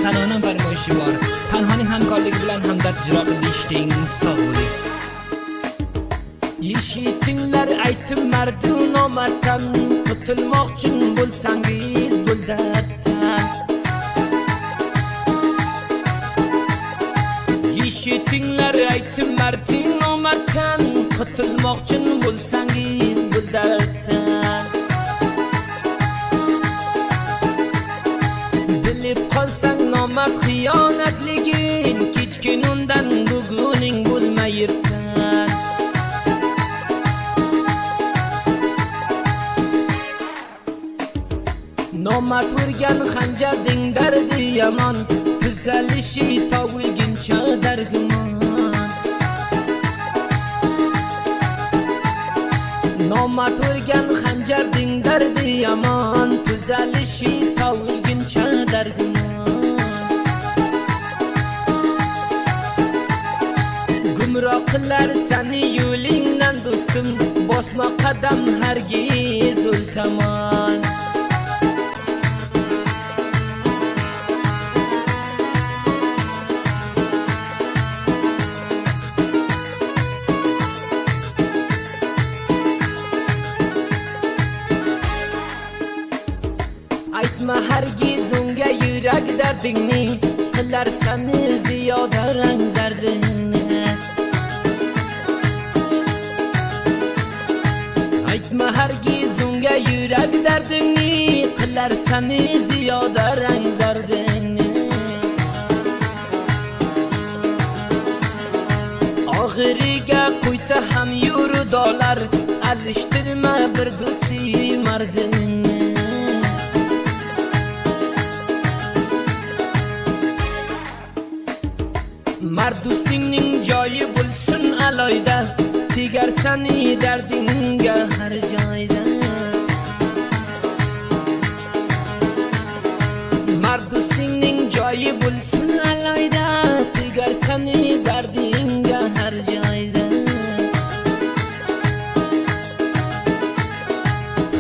Tanoning farmoyishi bor. Tanhoning hamkorligi bilan hamdard ijro qilding. Sog'lik. Eshitinglar aytdim mardu nomarddan, qutulmoqchi bo'lsangiz buldatdan. Eshitinglar aytdim mardu nomarddan, qutulmoqchi bo'lsangiz buldatdan. Bilib qolsang nomard xiyonatligin, kechkin undan buguning bo'lmayirsan. Nomard urgan xanjarding dardi yomon, tuzalishi tovilguncha dargumon. Nomard urgan xanjarding dardi yomon, tuzalishi tovilguncha dargumon. Gumroh qilar seni yo'lingdan do'stim, bosma qadam hargiz o'ltamon. Aytma hargiz unga yurak dardingni, qilar seni ziyoda rang zardingni. Aytma hargiz unga yurak dardingni, qilar seni ziyoda rang zardingni. Og'iriga qo'ysa ham yuru dolar, alishtirma bir do'sti mardingni. Mard do'stingning joyi bo'lsin aloyda, tegar seni dardingga har joyda. Mard do'stingning joyi bo'lsin aloyda, tegar seni dardingga har joyda.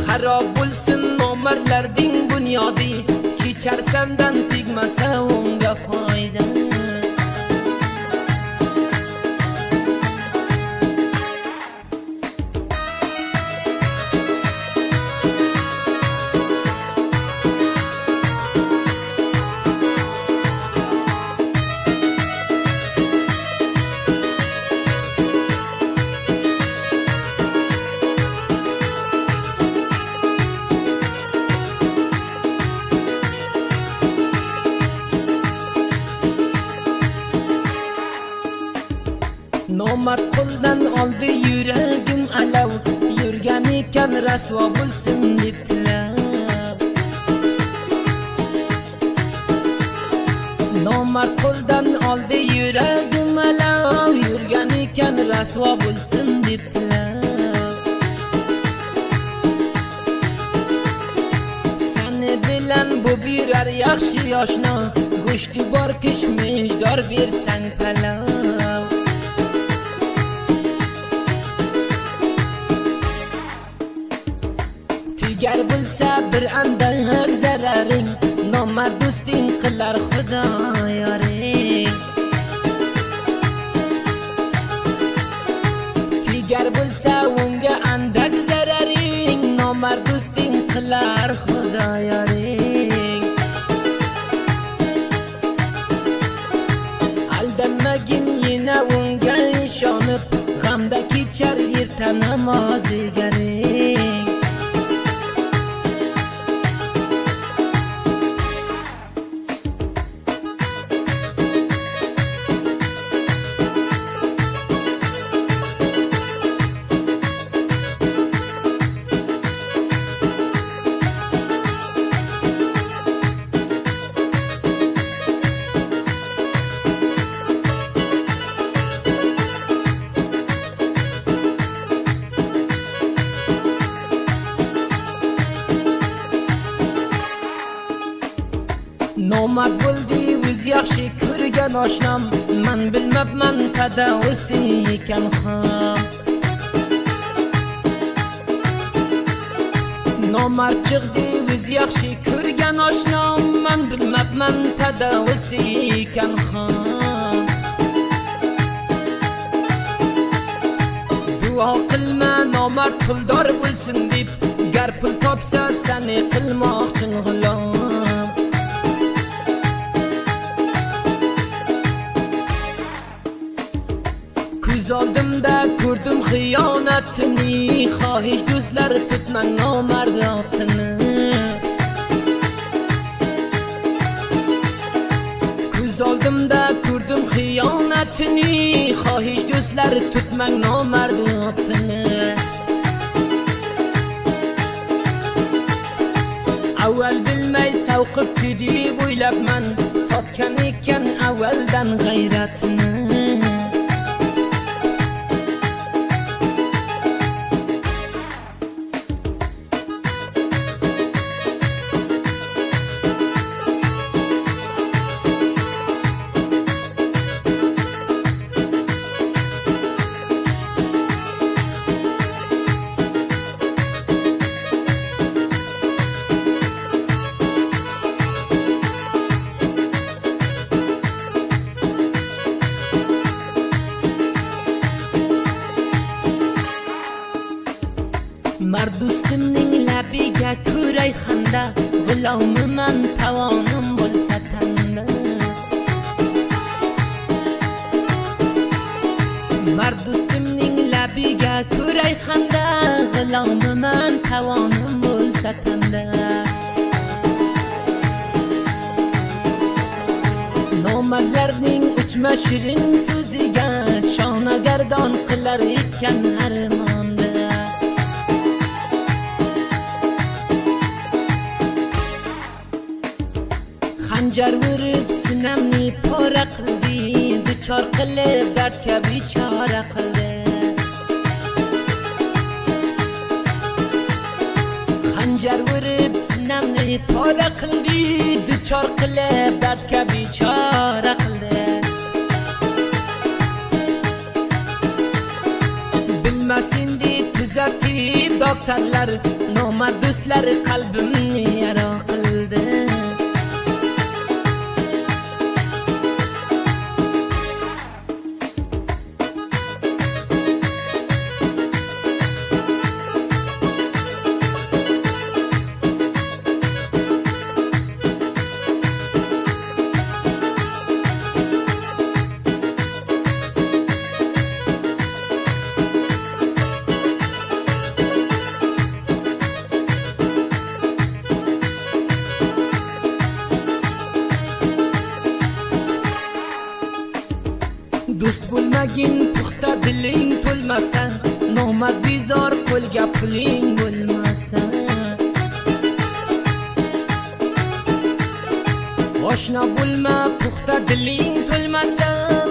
Xarob bo'lsin nomardlarding bunyodi, kechar sendan tegmasa unga foyda. Nomard qo'ldan oldi yuragim alav, yurgan ekan rasvo bo'lsin deb tilab. Nomard qo'ldan oldi yuragim alav, yurgan ekan rasvo bo'lsin deb tilab. Seni bilan bu birar yaxshi oshno, go'shti bor kishmish dor bersang palav. Tegar bo'lsa bir andak zararing, nomard do'sting qilar xudo yoring. Tegar bo'lsa unga andak zararing, nomard do'sting qilar xudo yoring. Aldanmagin yana unga ishonib, g'amda kechar erta namoz egaring. Nomard bo'ldi o'z yaxshi ko'rgan oshnam, men bilmabman tadavisi ekan ham. Nomard chiqdi o'zingiz yaxshi ko'rgan oshnom, men bilmabman tadavisi ekan xon. Duo qilma nomard puldor bo'lsin deb, gar pul topsa seni qilmoqchin g'ulom. Ko'z oldimda ko'rdim xiyonatini, xohish do'stlar tutmang nomard otini. Ko'z oldimda ko'rdim xiyonatini, xohish do'stlar tutmang nomard otini. Avval bilmay savqibdi deb o'ylabman, sotgan ekan avvaldan g'ayratini. Mard do'stimning labiga ko'ray xanda, g'ulomiman tavonim bo'lsa tanda. Mard do'stimning labiga ko'ray xanda, g'ulomiman tavonim bo'lsa tanda. Nomardlarning uchma shirin so'ziga, shonagardon qilar ekan armonda. Xanjar urib sinamni pora qildi, duchor qilib dardga bichora qildi. Xanjar urib sinamni pora qildi, duchor qilib dardga bichora qildi. Bilmasin deb tuzatib doktorlar, nomard do'stlar qalbimni yara qildi. Do'st bo'lmagin puxta diling to'lmasa, nomard bizor qo'lga puling bo'lmasa. Oshna bo'lma puxta diling to'lmasa,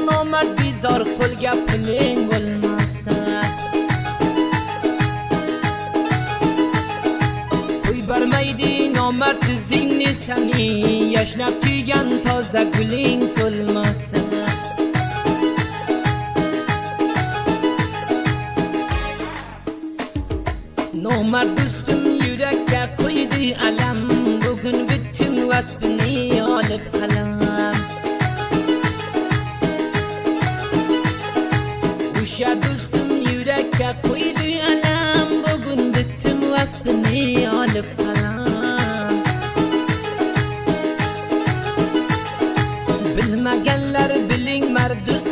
nomard bizor qo'lga puling bo'lmasa. Qo'y barmaydi nomard izingni sani, yashnab kuygan toza guling so'lmasa. Nomard do'stim yurakka qo'ydi alam, bugun bitdim vasbini olib qalam. O'sha do'stim yurakka qo'ydi alam, bugun bitdim vasbini olib qalam. Bilmaganlar biling mard do'st